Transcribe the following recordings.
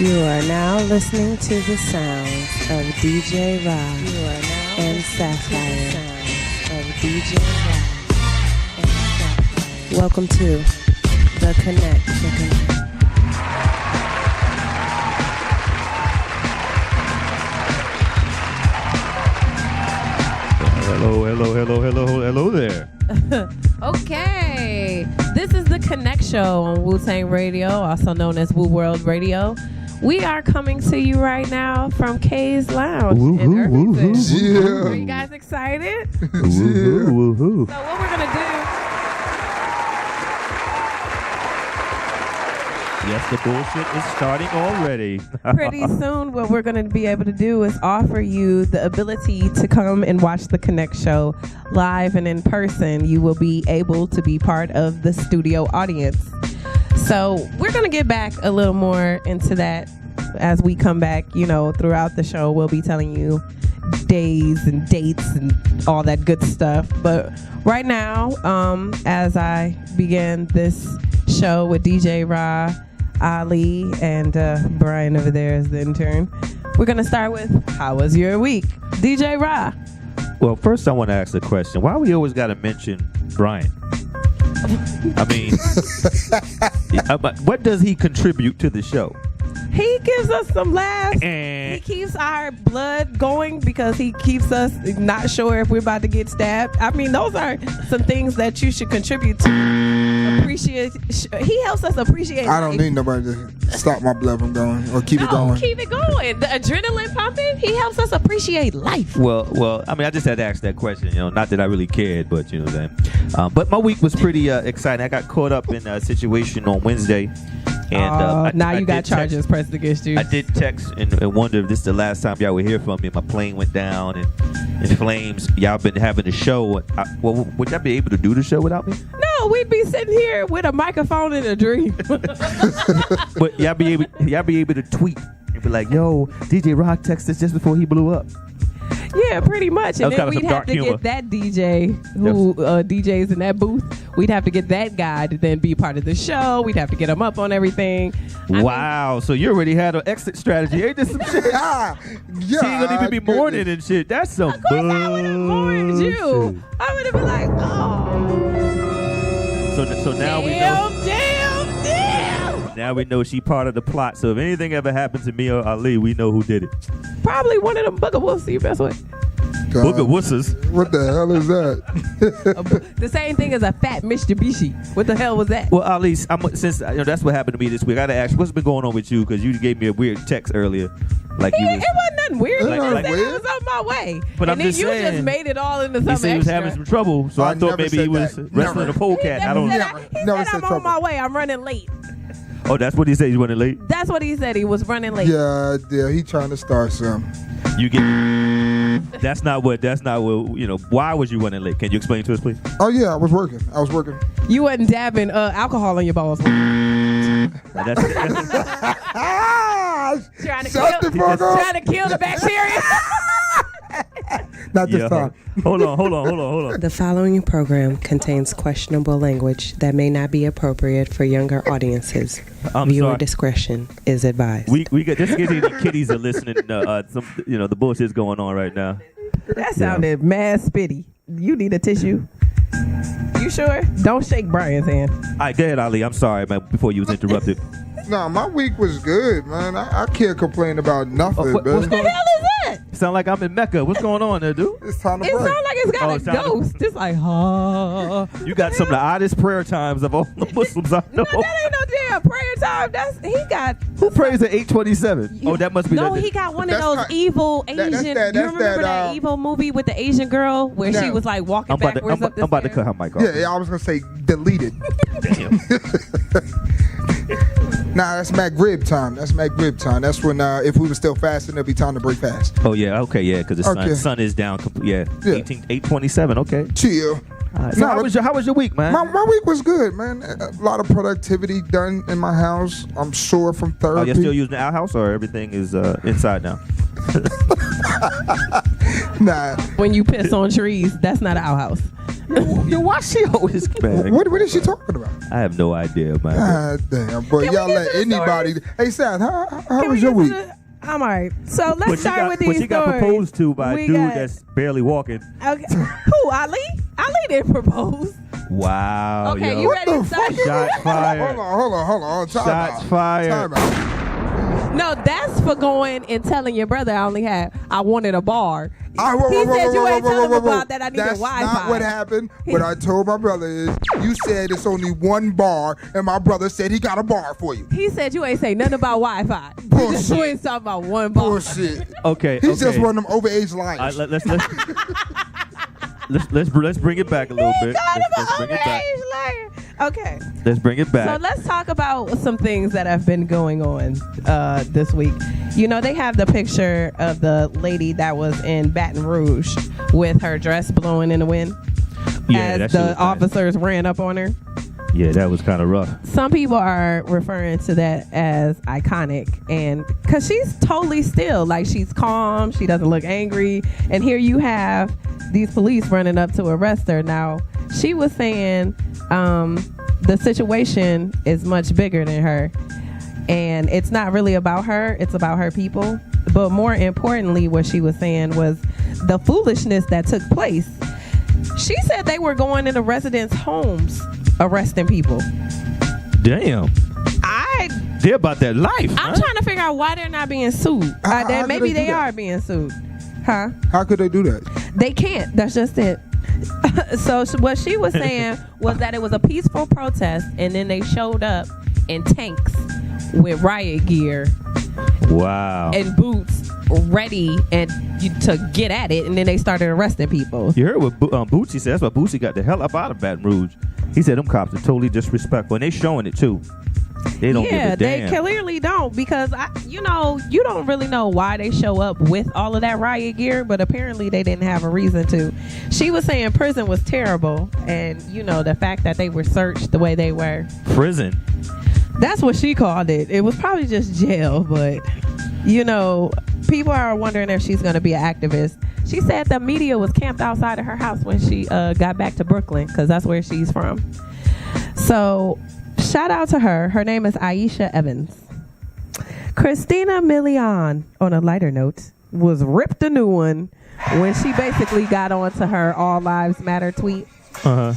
You are now listening to the sounds of DJ Ra and Sapphire. Welcome to the KonnecT. Hello there. Okay, this is the KonnecT Show on Wu-Tang Radio, also known as Wu World Radio. We are coming to you right now from K's Lounge in Irvington. Yeah. Are you guys excited? Woohoo. So what we're going to do... Yes, the bullshit is starting already. Pretty soon, what we're going to be able to do is offer you the ability to come and watch the KonnecT Show live and in person. You will be able to be part of the studio audience. So we're going to get back a little more into that as we come back. You know, throughout the show, we'll be telling you days and dates and all that good stuff. But right now, as I begin this show with DJ Ra, Ali, and Brian over there as the intern, we're going to start with, how was your week? DJ Ra. Well, first I want to ask a question. Why we always got to mention Brian? I mean, what does he contribute to the show? He gives us some laughs. He keeps our blood going because he keeps us not sure if we're about to get stabbed. I mean, those are some things that you should contribute to. Appreciate. He helps us appreciate. I don't need nobody to stop my blood from going or keep it going. Keep it going. The adrenaline pumping. He helps us appreciate life. Well. I mean, I just had to ask that question. You know, not that I really cared, but you know what I'm saying. But my week was pretty exciting. I got caught up in a situation on Wednesday. And now you got charges pressed against you. I did text and wonder if this is the last time y'all would hear from me. My plane went down and in flames. Y'all been having the show. Would y'all be able to do the show without me? No, we'd be sitting here with a microphone in a dream. But y'all be able to tweet and be like, "Yo, DJ Rock texted us just before he blew up." Yeah, pretty much. And then we'd have to get that DJ who DJs in that booth. We'd have to get that guy to then be part of the show. We'd have to get him up on everything. Wow. So you already had an exit strategy. Ain't this some shit? Yeah, she ain't going to even be mourning and shit. That's some bullshit. Of course I would have mourned you. I would have been like, oh. So now we know. Damn. Now we know she part of the plot. So if anything ever happens to me or Ali, we know who did it. Probably one of them booger wolves. See your best way. Booger wusses. What the hell is that? The same thing as a fat Mitsubishi. What the hell was that? Well, Ali, since that's what happened to me this week, I gotta ask, what's been going on with you? Because you gave me a weird text earlier. Like it wasn't nothing weird. I was on my way. But and then you just made it all into something extra. He said he was having some trouble, so I thought maybe he was wrestling a polecat. I don't know. He said I'm on my way. I'm running late. Oh, that's what he said. He's running late. That's what he said. He was running late. Yeah. He trying to start some. You get. That's not what. You know. Why was you running late? Can you explain to us, please? Oh yeah, I was working. You wasn't dabbing alcohol on your balls. That's trying to kill the bacteria. Not this time. Hold on. The following program contains questionable language that may not be appropriate for younger audiences. Viewer discretion is advised. We got just in case any kiddies are listening. The bullshit's going on right now. That sounded mad spitty. You need a tissue. You sure? Don't shake Brian's hand. All right, go ahead, Ali. I'm sorry, man. Before you was interrupted. No, my week was good, man. I can't complain about nothing, man. What the hell is that? Sound like I'm in Mecca. What's going on there, dude? It's time to break. It sounds like it's got a ghost. It's like, You got some of the oddest prayer times of all the Muslims I know. No, that ain't no damn prayer time. Who prays at 8:27? Oh, that must be. No, he got one of those evil Asian. You remember that evil movie with the Asian girl where she was like walking backwards up the I'm about to cut her mic off. Yeah, I was gonna say deleted. Damn. Nah, that's Maghrib time. That's when if we were still fasting, it'll be time to break fast. Oh yeah, okay, yeah, because the sun is down. Yeah, 8:27. Okay. Chill. Right. So how was your week, man? My week was good, man. A lot of productivity done in my house. I'm sore from therapy. Are you still using the outhouse, or everything is inside now? Nah. When you piss on trees, that's not an outhouse. Yo, why she always man? What is she talking about? I have no idea, man. God damn, but Can y'all we get let to the anybody. Hey, Seth, how Can was we your get week? to the- I'm all right. So let's start with these But she got stories. proposed to by We a dude got- that's barely walking. Okay. Who, Ali? Ali didn't propose. Wow. Okay, yo. you What ready the to start? fuck? Shots fired. Hold on. Time Shots out. fired. Time out. No, that's for going and telling your brother I wanted a bar. Whoa, He said you ain't tell him whoa. about that. I needed That's Wi-Fi. not what happened. What I told my brother is, you said it's only one bar, and my brother said he got a bar for you. He said you ain't say nothing about Wi-Fi. Bullshit. You ain't talking about one bar. Bullshit. Okay. He's just okay. one of them overage liars. Let's bring it back a little bit. Let's bring it back. Okay. Let's bring it So back. let's talk about some things that have been going on this week. You know, they have the picture of the lady that was in Baton Rouge with her dress blowing in the wind Yeah, that as shit the was nice. officers ran up on her. Yeah, that was kind of rough. Some people are referring to that as iconic, and because she's totally still, like she's calm, she doesn't look angry, and here you have these police running up to arrest her. Now, she was saying the situation is much bigger than her, and it's not really about her, it's about her people. But more importantly, what she was saying was the foolishness that took place. She said they were going into residents' homes arresting people. Damn. They're about that life. I'm trying to figure out why they're not being sued. How could Maybe they do they that? are being sued. Huh? How could they do that? They can't. That's just it. So what she was saying was that it was a peaceful protest, and then they showed up in tanks with riot gear Wow. and boots, ready to get at it, and then they started arresting people. You heard what Bootsy said. That's why Bootsy got the hell up out of Baton Rouge. He said them cops are totally disrespectful, and they showing it too. They don't give a damn. They clearly don't, because you don't really know why they show up with all of that riot gear, but apparently they didn't have a reason to. She was saying prison was terrible, and the fact that they were searched the way they were. Prison. That's what she called it. It was probably just jail, but people are wondering if she's going to be an activist. She said the media was camped outside of her house when she got back to Brooklyn, because that's where she's from. So shout out to her. Her name is Aisha Evans. Christina Milian, on a lighter note, was ripped a new one when she basically got onto her All Lives Matter tweet. Uh-huh.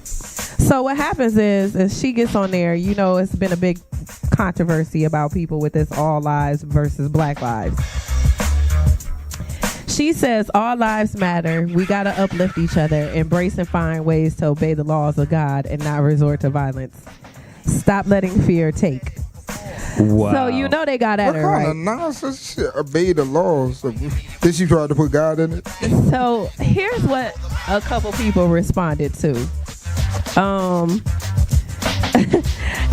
So what happens is she gets on there, it's been a big controversy about people with this all lives versus black lives. She says all lives matter. We got to uplift each other, embrace and find ways to obey the laws of God and not resort to violence. Stop letting fear take. Wow. So they got at What her, kind right? of nonsense shit? Obey the laws. Did she try to put God in it? So here's what a couple people responded to.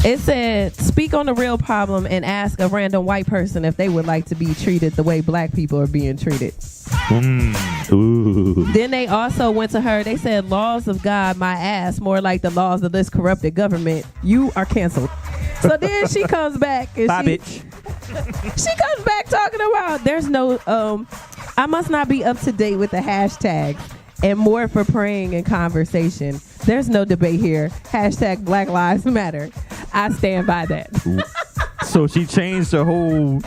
It said, speak on the real problem and ask a random white person if they would like to be treated the way black people are being treated. Ooh. Then they also went to her. They said, laws of God, my ass, more like the laws of this corrupted government. You are canceled. So then she comes back. And Bye, bitch. She comes back talking about there's no, I must not be up to date with the hashtags and more for praying and conversation. There's no debate here. Hashtag Black Lives Matter. I stand by that. So she changed her whole.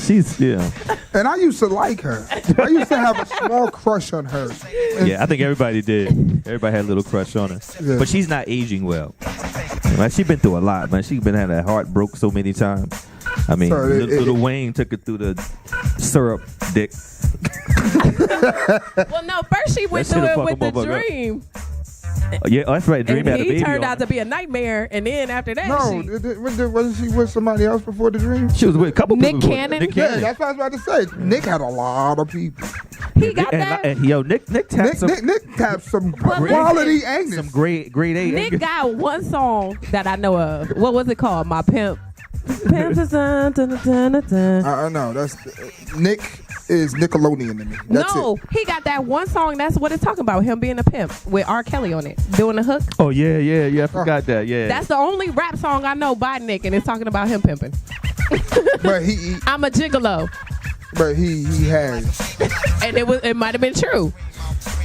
And I used to like her. I used to have a small crush on her. Yeah, I think everybody did. Everybody had a little crush on her. Yeah. But she's not aging well. Man, she been through a lot, man. She been had her heart broke so many times. I mean, So little Wayne took her through the syrup dick. Well, no, first she went That through shit'll it fuck with a the motherfucker up. dream. Yeah, that's right. Dream And had a he baby turned on out her. to be a nightmare. And then after that, Wasn't she with somebody else before the dream? She was with a couple Nick people. Cannon? Nick Yeah, Cannon. that's what I was about to say. Nick had a lot of people. he got that. And, yo, Nick tapped Nick tapped some Well, quality Angus. some grade A. Nick got one song that I know of. What was it called? My Pimp. Pimp is dun, dun, dun, dun, dun. I know. That's Nick is Nickelodeon to me. That's No, it. he got that one song. That's what it's talking about. Him being a pimp with R. Kelly on it, doing the hook. Oh yeah. I forgot that. Yeah. That's the only rap song I know by Nick, and it's talking about him pimping. But he I'm a gigolo, has. and it might have been true.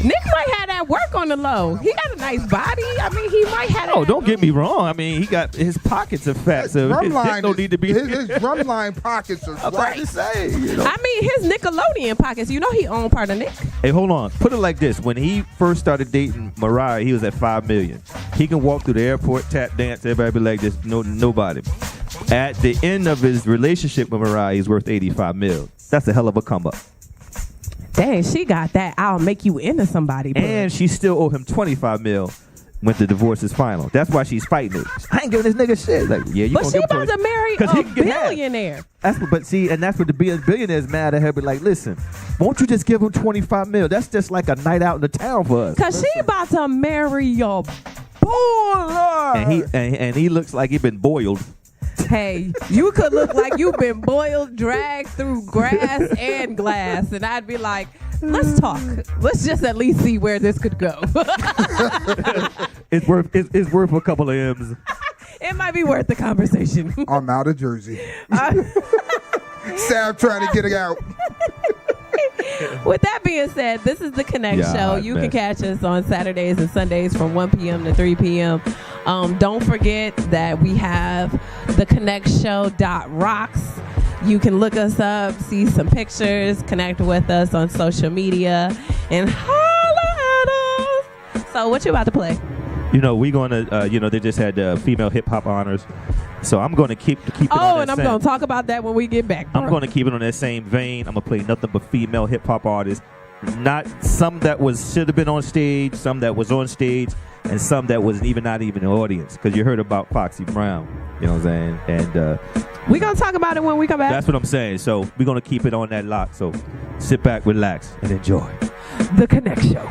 Nick might have that work on the low. He got a nice body. I mean, he might have. Oh, don't get me wrong. I mean, he got his pockets are fat, so his dick don't need to be. His drumline pockets are right. To say, you know. I mean, his Nickelodeon pockets. You know, he owned part of Nick. Hey, hold on. Put it like this: when he first started dating Mariah, he was at $5 million. He can walk through the airport, tap dance, everybody be like this. Nobody. At the end of his relationship with Mariah, he's worth $85 million. That's a hell of a come up. Dang, she got that. I'll make you into somebody. Bro. And she still owe him $25 million when the divorce is final. That's why she's fighting it. I ain't giving this nigga shit. Like, yeah, you. But she about to marry a billionaire. That's what the billionaire's mad at her. But like, listen, won't you just give him $25 million? That's just like a night out in the town for us. Cause she about to marry your boy. And he looks like he been boiled. Hey, you could look like you've been boiled, dragged through grass and glass, and I'd be like, let's talk. Let's just at least see where this could go. It's worth a couple of M's. It might be worth the conversation. I'm out of Jersey. Sam trying to get it out. With that being said, this is the KonnecT Show. You can catch us on Saturdays and Sundays from 1 p.m. to 3 p.m. Don't forget that we have the KonnectShow.rocks. You can look us up, see some pictures, connect with us on social media, and holla at us. So what you about to play? You know, we're going to, they just had female hip-hop honors. So I'm going to keep it on that and I'm going to talk about that when we get back. Bro. I'm going to keep it on that same vein. I'm going to play nothing but female hip-hop artists. Not some that should have been on stage, some that was on stage, and some that was not even an audience. Because you heard about Foxy Brown, you know what I'm saying? And we're going to talk about it when we come back. That's what I'm saying. So we're going to keep it on that lock. So sit back, relax, and enjoy. The KonnecT Show.